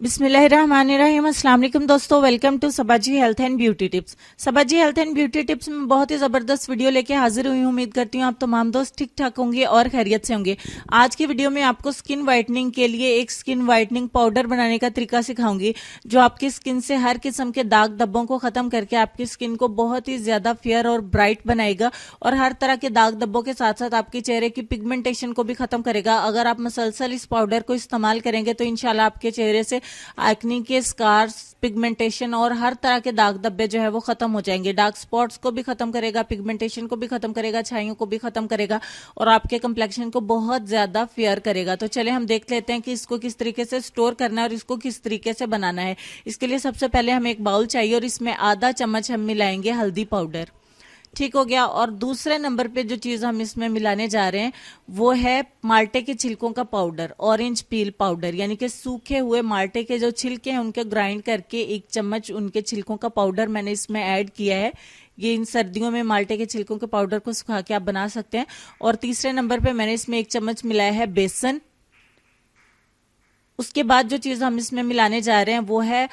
बिस्मिल्लाहिर्रहमानिर्रहीम। अस्सलाम वालेकुम दोस्तों, welcome to Sabaji health and beauty tips. Sabaji health and beauty tips में बहुत ही जबरदस्त वीडियो लेके हाजिर हुई हूँ। उम्मीद करती हूँ आप तमाम दोस्त ठीक ठाक होंगे और खैरियत से होंगे। आज की वीडियो में आपको स्किन व्हाइटनिंग के लिए एक स्किन व्हाइटनिंग पाउडर बनाने का तरीका सिखाऊंगी, जो आपकी स्किन से हर किस्म के दाग धब्बों को खत्म करके आपकी स्किन को बहुत ही ज्यादा फेयर और ब्राइट बनाएगा और हर तरह के दाग धब्बों के साथ साथ आपके चेहरे की पिगमेंटेशन को भी खत्म करेगा। अगर आप मसलसल इस पाउडर को इस्तेमाल करेंगे तो इंशाल्लाह आपके चेहरे से एक्ने के स्कार्स, पिगमेंटेशन और हर तरह के दाग धब्बे जो है वो खत्म हो जाएंगे। डार्क स्पॉट्स को भी खत्म करेगा, पिगमेंटेशन को भी खत्म करेगा, छाइयों को भी खत्म करेगा और आपके कंप्लेक्शन को बहुत ज्यादा फेयर करेगा। तो चले हम देख लेते हैं कि इसको किस तरीके से स्टोर करना है और इसको किस तरीके से बनाना है। इसके लिए सबसे पहले हमें एक बाउल चाहिए और इसमें आधा चम्मच हम मिलाएंगे हल्दी पाउडर। ठीक हो गया। और दूसरे नंबर पे जो चीज हम इसमें मिलाने जा रहे हैं वो है माल्टे के छिलकों का पाउडर, ऑरेंज पील पाउडर, यानी कि सूखे हुए माल्टे के जो छिलके हैं उनके ग्राइंड करके एक चम्मच उनके छिलकों का पाउडर मैंने इसमें ऐड किया है। ये इन सर्दियों में माल्टे के छिलकों के पाउडर को सुखा के आप बना सकते हैं। और तीसरे नंबर पे मैंने इसमें एक चम्मच मिलाया है बेसन। उसके बाद जो चीज हम इसमें मिलाने जा रहे हैं वो है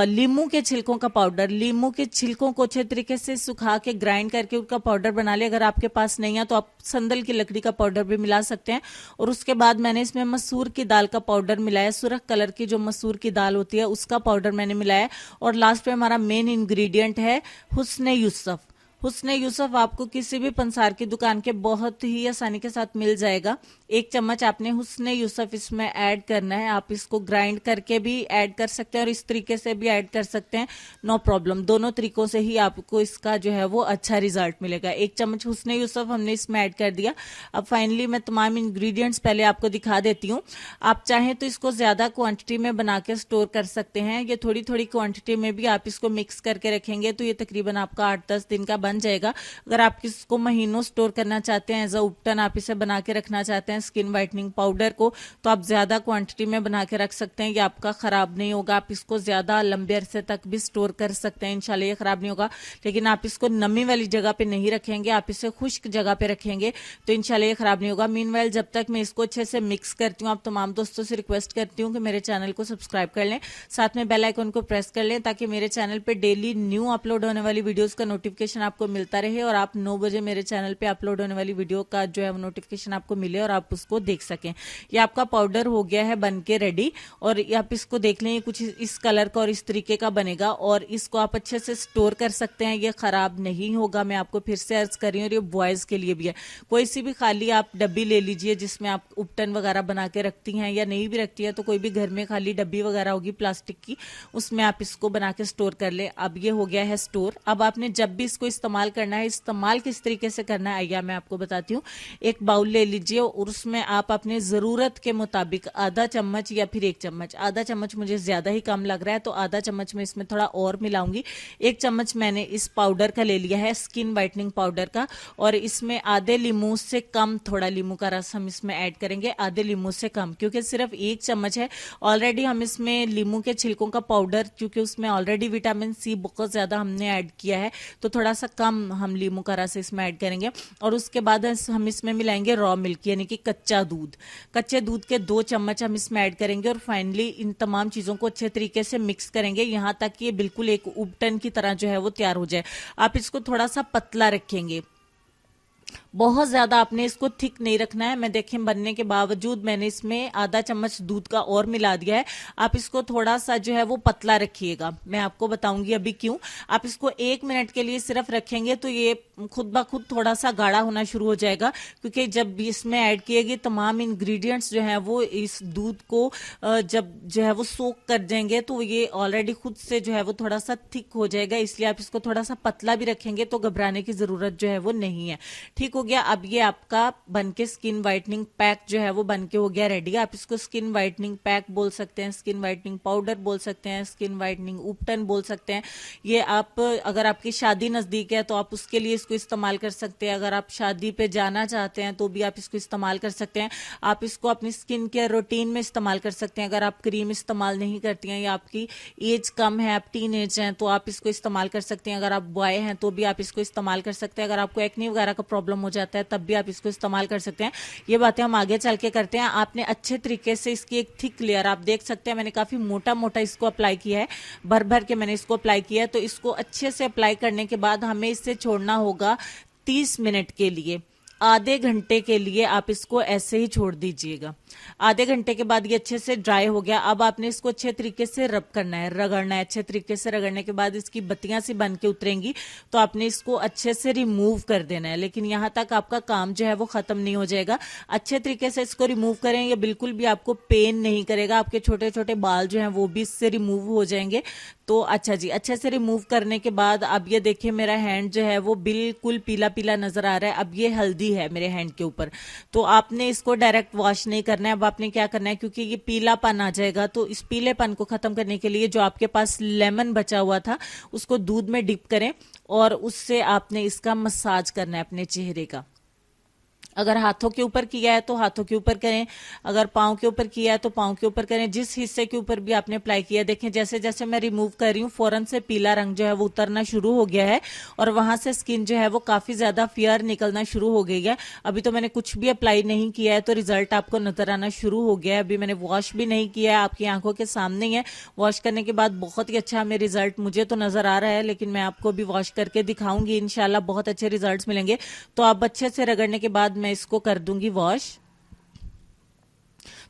लीमू के छिलकों का पाउडर। लीमू के छिलकों को अच्छे तरीके से सुखा के ग्राइंड करके उसका पाउडर बना ले। अगर आपके पास नहीं है तो आप संदल की लकड़ी का पाउडर भी मिला सकते हैं। और उसके बाद मैंने इसमें मसूर की दाल का पाउडर मिलाया, सुरख कलर की जो मसूर की दाल होती है उसका पाउडर मैंने मिलाया। और लास्ट पे हमारा मेन इंग्रेडिएंट है हुस्न यूसुफ। हुस्न यूसुफ आपको किसी भी पंसार की दुकान के बहुत ही आसानी के साथ मिल जाएगा। एक चम्मच आपने हुस्न यूसुफ इसमें ऐड करना है। आप इसको ग्राइंड करके भी ऐड कर सकते हैं और इस तरीके से भी ऐड कर सकते हैं, नो प्रॉब्लम। दोनों तरीकों से ही आपको इसका जो है वो अच्छा रिजल्ट मिलेगा। एक चम्मच हुस्न यूसुफ हमने इसमें ऐड कर दिया। अब फाइनली मैं तमाम इंग्रेडिएंट्स पहले आपको दिखा देती हूँ। आप चाहें तो इसको ज्यादा क्वांटिटी में बना के स्टोर कर सकते हैं। ये थोड़ी थोड़ी क्वांटिटी में भी आप इसको मिक्स करके रखेंगे तो ये तकरीबन आपका 8-10 दिन का बन जाएगा। अगर आप इसको महीनों स्टोर करना चाहते हैं, एज अ उपटन आप इसे बना के रखना चाहते हैं स्किन व्हाइटनिंग पाउडर को, तो आप ज्यादा क्वांटिटी में बना के रख सकते हैं। ये आपका खराब नहीं होगा। आप इसको ज्यादा लंबे अरसे तक भी स्टोर कर सकते हैं, इंशाल्लाह ये खराब नहीं होगा। लेकिन आप इसको नमी वाली जगह पे नहीं रखेंगे, आप इसे खुश्क जगह पे रखेंगे तो इंशाल्लाह ये खराब नहीं होगा। मीनवाइल जब तक मैं इसको अच्छे से मिक्स करती हूँ, आप तमाम दोस्तों से रिक्वेस्ट करती हूँ कि मेरे चैनल को सब्सक्राइब कर लें, साथ में बेल आइकन को प्रेस कर लें ताकि मेरे चैनल पे डेली न्यू अपलोड होने वाली वीडियोस का नोटिफिकेशन आपको मिलता रहे और आप 9 बजे मेरे चैनल पे अपलोड होने वाली वीडियो का जो है वो नोटिफिकेशन आपको मिले और आप उसको देख सकें। ये आपका पाउडर हो गया है बनके रेडी और आप इसको देख लें, कुछ इस कलर का और इस तरीके का बनेगा और इसको आप अच्छे से स्टोर कर सकते हैं। ये खराब नहीं होगा। मैं आपको फिर से अर्ज कर रही हूँ और ये बॉयज के लिए भी है। कोई सी भी खाली आप डब्बी ले लीजिए जिसमें आप उपटन वगैरह बना के रखती हैं, या नहीं भी रखती है तो कोई भी घर में खाली डब्बी वगैरह होगी प्लास्टिक की, उसमें आप इसको बना के स्टोर कर ले। अब ये हो गया है स्टोर। अब आपने जब भी इसको इस्तेमाल करना है, इस्तेमाल किस तरीके से करना है आइए मैं आपको बताती हूँ। एक बाउल ले लीजिए और उसमें आप अपने जरूरत के मुताबिक आधा चम्मच या फिर एक चम्मच, आधा चम्मच मुझे ज्यादा ही कम लग रहा है तो आधा चम्मच में इसमें थोड़ा और मिलाऊंगी। एक चम्मच मैंने इस पाउडर का ले लिया है, स्किन व्हाइटनिंग पाउडर का, और इसमें आधे लीमू से कम थोड़ा लीमू का रस हम इसमें ऐड करेंगे, आधे लीमू से कम, क्योंकि सिर्फ एक चम्मच है। ऑलरेडी हम इसमें लीमू के छिलकों का पाउडर, क्योंकि उसमें ऑलरेडी विटामिन सी बहुत ज्यादा हमने ऐड किया है तो थोड़ा सा कम हम लीमू का रस इसमें ऐड करेंगे। और उसके बाद हम इसमें मिलाएंगे रॉ मिल्क, यानी कि कच्चा दूध। कच्चे दूध के 2 चम्मच हम इसमें ऐड करेंगे और फाइनली इन तमाम चीजों को अच्छे तरीके से मिक्स करेंगे यहां तक कि ये बिल्कुल एक उपटन की तरह जो है वो तैयार हो जाए। आप इसको थोड़ा सा पतला रखेंगे, बहुत ज्यादा आपने इसको थिक नहीं रखना है। मैं देखें बनने के बावजूद मैंने इसमें आधा चम्मच दूध का और मिला दिया है। आप इसको थोड़ा सा जो है वो पतला रखिएगा, मैं आपको बताऊंगी अभी क्यों। आप इसको 1 मिनट के लिए सिर्फ रखेंगे तो ये खुद ब खुद थोड़ा सा गाढ़ा होना शुरू हो जाएगा, क्योंकि जब इसमें ऐड किए गए तमाम इंग्रेडिएंट्स जो है वो इस दूध को जब जो है वो सोक कर देंगे तो ये ऑलरेडी खुद से जो है वो थोड़ा सा थिक हो जाएगा। इसलिए आप इसको थोड़ा सा पतला भी रखेंगे तो घबराने की जरूरत जो है वो नहीं है। ठीक हो गया। अब ये आपका बनके स्किन व्हाइटनिंग पैक जो है वो बनके हो गया रेडी। आप इसको स्किन व्हाइटनिंग पैक बोल सकते हैं, स्किन व्हाइटनिंग पाउडर बोल सकते हैं, स्किन व्हाइटनिंग उपटन बोल सकते हैं। ये आप अगर आपकी शादी नजदीक है तो आप उसके लिए इसको इस्तेमाल कर सकते हैं। अगर आप शादी पे जाना चाहते हैं तो भी आप इसको इस्तेमाल कर सकते हैं। आप इसको अपनी स्किन केयर रूटीन में इस्तेमाल कर सकते हैं। अगर आप क्रीम इस्तेमाल नहीं करती हैं या आपकी एज कम है, आप टीन एज हैं, तो आप इसको इस्तेमाल कर सकते हैं। अगर आप बॉय हैं तो भी आप इसको इस्तेमाल कर सकते हैं। अगर आपको एक्ने वगैरह का प्रॉब्लम प्रॉब्लम हो जाता है, तब भी आप इसको इस्तेमाल कर सकते हैं। ये बातें हम आगे चल के करते हैं। आपने अच्छे तरीके से इसकी एक थिक लेयर आप देख सकते हैं, मैंने काफी मोटा मोटा इसको अप्लाई किया है, भर भर के मैंने इसको अप्लाई किया है। तो इसको अच्छे से अप्लाई करने के बाद हमें इसे छोड़ना होगा 30 मिनट के लिए। आधे घंटे के लिए आप इसको ऐसे ही छोड़ दीजिएगा। आधे घंटे के बाद ये अच्छे से ड्राई हो गया। अब आपने इसको अच्छे तरीके से रब करना है, रगड़ना है। अच्छे तरीके से रगड़ने के बाद इसकी बत्तियां सी बन के उतरेंगी, तो आपने इसको अच्छे से रिमूव कर देना है। लेकिन यहां तक आपका काम जो है वो खत्म नहीं हो जाएगा। अच्छे तरीके से इसको रिमूव करें, ये बिल्कुल भी आपको पेन नहीं करेगा। आपके छोटे छोटे बाल जो हैं वो भी इससे रिमूव हो जाएंगे। तो अच्छा जी, अच्छे से रिमूव करने के बाद अब ये देखिए मेरा हैंड जो है वो बिल्कुल पीला पीला नजर आ रहा है। अब ये हल्दी है मेरे हैंड के ऊपर, तो आपने इसको डायरेक्ट वॉश नहीं करना है। अब आपने क्या करना है, क्योंकि ये पीलापन आ जाएगा, तो इस पीलेपन को खत्म करने के लिए जो आपके पास लेमन बचा हुआ था उसको दूध में डिप करें और उससे आपने इसका मसाज करना है अपने चेहरे का। अगर हाथों के ऊपर किया है तो हाथों के ऊपर करें, अगर पाँव के ऊपर किया है तो पाँव के ऊपर करें। जिस हिस्से के ऊपर भी आपने अप्लाई किया, देखें जैसे जैसे मैं रिमूव कर रही हूँ फौरन से पीला रंग जो है वो उतरना शुरू हो गया है और वहां से स्किन जो है वो काफी ज्यादा फेयर निकलना शुरू हो गई है। अभी तो मैंने कुछ भी अप्लाई नहीं किया है तो रिजल्ट आपको नजर आना शुरू हो गया है। अभी मैंने वॉश भी नहीं किया है, आपकी आंखों के सामने ही है। वॉश करने के बाद बहुत ही अच्छा हमें रिजल्ट मुझे तो नजर आ रहा है, लेकिन मैं आपको भी वॉश करके दिखाऊंगी, इंशाल्लाह बहुत अच्छे रिजल्ट्स मिलेंगे। तो आप अच्छे से रगड़ने के बाद मैं इसको कर दूंगी वॉश।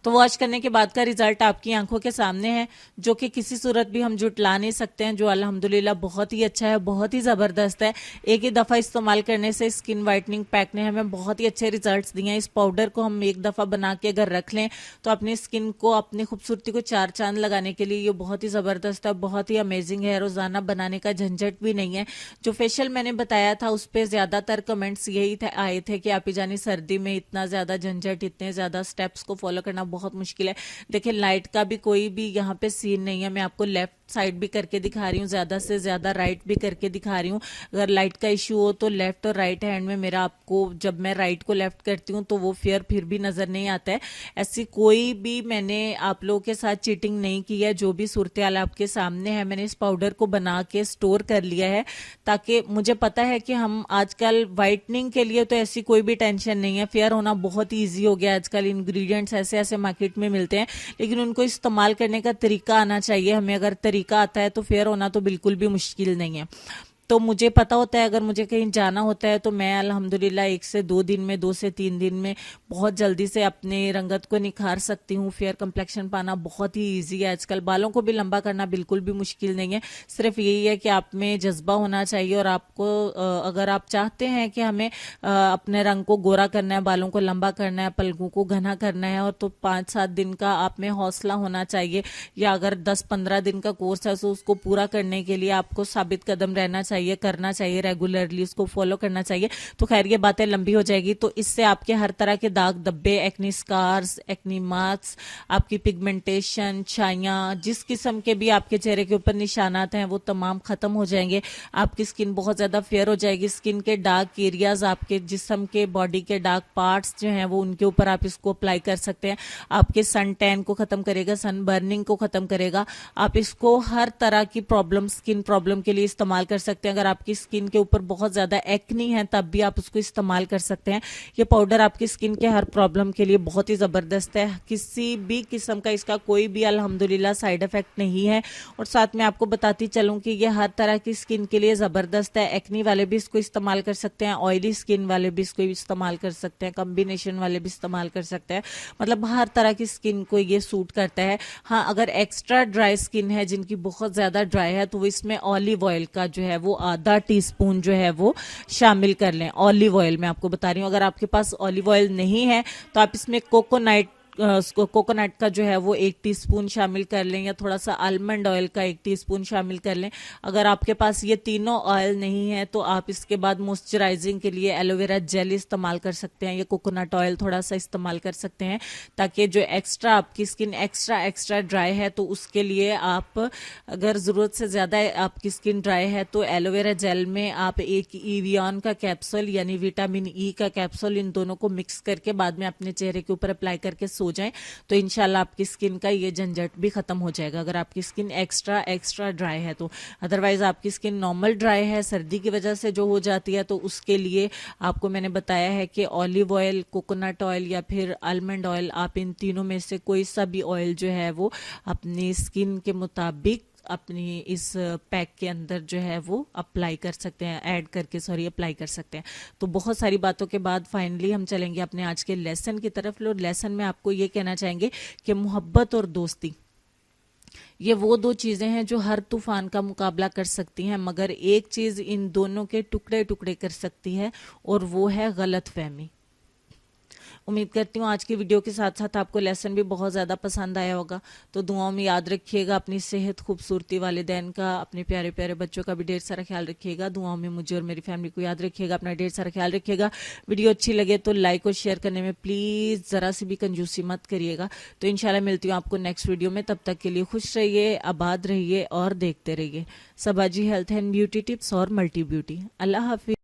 तो वॉश करने के बाद का रिजल्ट आपकी आंखों के सामने है, जो कि किसी सूरत भी हम जुटला नहीं सकते हैं, जो अल्हम्दुलिल्लाह बहुत ही अच्छा है, बहुत ही जबरदस्त है। एक ही दफा इस्तेमाल करने से स्किन वाइटनिंग पैक ने हमें बहुत ही अच्छे रिजल्ट्स दिए हैं। इस पाउडर को हम एक दफा बना के अगर रख लें तो अपनी स्किन को, अपनी खूबसूरती को चार चांद लगाने के लिए ये बहुत ही जबरदस्त है, बहुत ही अमेजिंग है। रोजाना बनाने का झंझट भी नहीं है। जो फेशियल मैंने बताया था उस पर ज्यादातर कमेंट्स यही आए थे कि आप ही जानी सर्दी में इतना ज्यादा झंझट, इतने ज्यादा स्टेप्स को फॉलो करना बहुत मुश्किल है। देखिए लाइट का भी कोई भी यहाँ पे सीन नहीं है। मैं आपको लेफ्ट साइड भी करके दिखा रही हूँ, ज्यादा से ज्यादा राइट भी करके दिखा रही हूँ। अगर लाइट का इश्यू हो तो लेफ्ट और राइट हैंड में मेरा आपको, जब मैं राइट को लेफ्ट करती हूँ तो वो फेयर फिर भी नजर नहीं आता है। ऐसी कोई भी मैंने आप लोगों के साथ चीटिंग नहीं की है। जो भी सूरत हाल आपके सामने है, मैंने इस पाउडर को बना के स्टोर कर लिया है, ताकि मुझे पता है कि हम आजकल वाइटनिंग के लिए तो ऐसी कोई भी टेंशन नहीं है। फेयर होना बहुत ही ईजी हो गया आजकल। इंग्रेडिएंट्स ऐसे ऐसे मार्केट में मिलते हैं, लेकिन उनको इस्तेमाल करने का तरीका आना चाहिए हमें। अगर तरीका आता है तो फेयर होना तो बिल्कुल भी मुश्किल नहीं है। तो मुझे पता होता है, अगर मुझे कहीं जाना होता है तो मैं अल्हम्दुलिल्लाह 1 से 2 दिन में, 2 से 3 दिन में बहुत जल्दी से अपने रंगत को निखार सकती हूँ। फेयर कंप्लेक्शन पाना बहुत ही इजी है आजकल। बालों को भी लंबा करना बिल्कुल भी मुश्किल नहीं है। सिर्फ यही है कि आप में जज्बा होना चाहिए और आपको अगर आप चाहते हैं कि हमें अपने रंग को गोरा करना है, बालों को लंबा करना है, पलकों को घना करना है, और तो 5-7 दिन का आप में हौसला होना चाहिए। या अगर 10-15 दिन का कोर्स है तो उसको पूरा करने के लिए आपको साबित कदम रहना चाहिए, करना चाहिए, रेगुलरली उसको फॉलो करना चाहिए। तो खैर ये बातें लंबी हो जाएगी। तो इससे आपके हर तरह के दाग धब्बे, एक्नी स्कार्स, एक्नी मार्क्स, आपकी पिगमेंटेशन, छाइयां, जिस किस्म के भी आपके चेहरे के ऊपर निशानात हैं वो तमाम खत्म हो जाएंगे। आपकी स्किन बहुत ज्यादा फेयर हो जाएगी। स्किन के डार्क एरियाज, आपके जिस्म के, बॉडी के डार्क पार्ट्स जो हैं वो, उनके ऊपर आप इसको अप्लाई कर सकते हैं। आपके सन टैन को खत्म करेगा, सन बर्निंग को खत्म करेगा। आप इसको हर तरह की प्रॉब्लम, स्किन प्रॉब्लम के लिए इस्तेमाल कर सकते हैं। अगर आपकी स्किन के ऊपर बहुत ज्यादा एक्नी है तब भी आप उसको इस्तेमाल कर सकते हैं। ये पाउडर आपकी स्किन के हर प्रॉब्लम के लिए बहुत ही जबरदस्त है। किसी भी किस्म का इसका कोई भी अल्हम्दुलिल्लाह साइड इफेक्ट नहीं है। और साथ में आपको बताती चलूं कि ये हर तरह की स्किन के लिए जबरदस्त है। एक्नी वाले भी इसको इस्तेमाल कर सकते हैं, ऑयली स्किन वाले भी इसको इस्तेमाल कर सकते हैं, कॉम्बिनेशन वाले भी इस्तेमाल कर सकते हैं। मतलब हर तरह की स्किन को ये सूट करता है। हाँ, अगर एक्स्ट्रा ड्राई स्किन है, जिनकी बहुत ज्यादा ड्राई है, तो वो इसमें ऑलिव ऑयल का जो है वो आधा टीस्पून जो है वो शामिल कर लें। ऑलिव ऑयल मैं आपको बता रही हूँ। अगर आपके पास ऑलिव ऑयल नहीं है तो आप इसमें कोकोनट का जो है वो 1 टीस्पून शामिल कर लें, या थोड़ा सा आलमंड ऑयल का 1 टीस्पून शामिल कर लें। अगर आपके पास ये तीनों ऑयल नहीं है तो आप इसके बाद मॉइस्चराइजिंग के लिए एलोवेरा जेल इस्तेमाल कर सकते हैं, या कोकोनट ऑयल थोड़ा सा इस्तेमाल कर सकते हैं, ताकि जो एक्स्ट्रा आपकी स्किन एक्स्ट्रा ड्राई है तो उसके लिए आप, अगर जरूरत से ज्यादा आपकी स्किन ड्राई है तो एलोवेरा जेल में आप एक इवियन का कैप्सूल यानी विटामिन ई का कैप्सूल, इन दोनों को मिक्स करके बाद में अपने चेहरे के ऊपर अप्लाई करके सो जाएं तो इंशाल्लाह आपकी स्किन का ये झंझट भी खत्म हो जाएगा, अगर आपकी स्किन एक्स्ट्रा ड्राई है तो। अदरवाइज आपकी स्किन नॉर्मल ड्राई है, सर्दी की वजह से जो हो जाती है, तो उसके लिए आपको मैंने बताया है कि ऑलिव ऑयल, कोकोनट ऑयल या फिर आलमंड ऑयल, आप इन तीनों में से कोई सा भी ऑयल जो है वो अपनी स्किन के मुताबिक अपनी इस पैक के अंदर जो है वो अप्लाई कर सकते हैं, ऐड करके अप्लाई कर सकते हैं। तो बहुत सारी बातों के बाद फाइनली हम चलेंगे अपने आज के लेसन की तरफ। लो, लेसन में आपको ये कहना चाहेंगे कि मोहब्बत और दोस्ती ये वो दो चीजें हैं जो हर तूफान का मुकाबला कर सकती हैं, मगर एक चीज इन दोनों के टुकड़े टुकड़े कर सकती है और वो है गलतफहमी। उम्मीद करती हूँ आज की वीडियो के साथ साथ आपको लेसन भी बहुत ज़्यादा पसंद आया होगा। तो दुआओं में याद रखिएगा अपनी सेहत, खूबसूरती, वालिदैन का, अपने प्यारे प्यारे बच्चों का भी ढेर सारा ख्याल रखिएगा। दुआओं में मुझे और मेरी फैमिली को याद रखिएगा, अपना ढेर सारा ख्याल रखिएगा। वीडियो अच्छी लगे तो लाइक और शेयर करने में प्लीज़ ज़रा सी भी कंजूसी मत करिएगा। तो इंशाल्लाह मिलती हूँ आपको नेक्स्ट वीडियो में, तब तक के लिए खुश रहिए, आबाद रहिए और देखते रहिए सबाजी हेल्थ एंड ब्यूटी टिप्स और मल्टी ब्यूटी। अल्लाह हाफिज।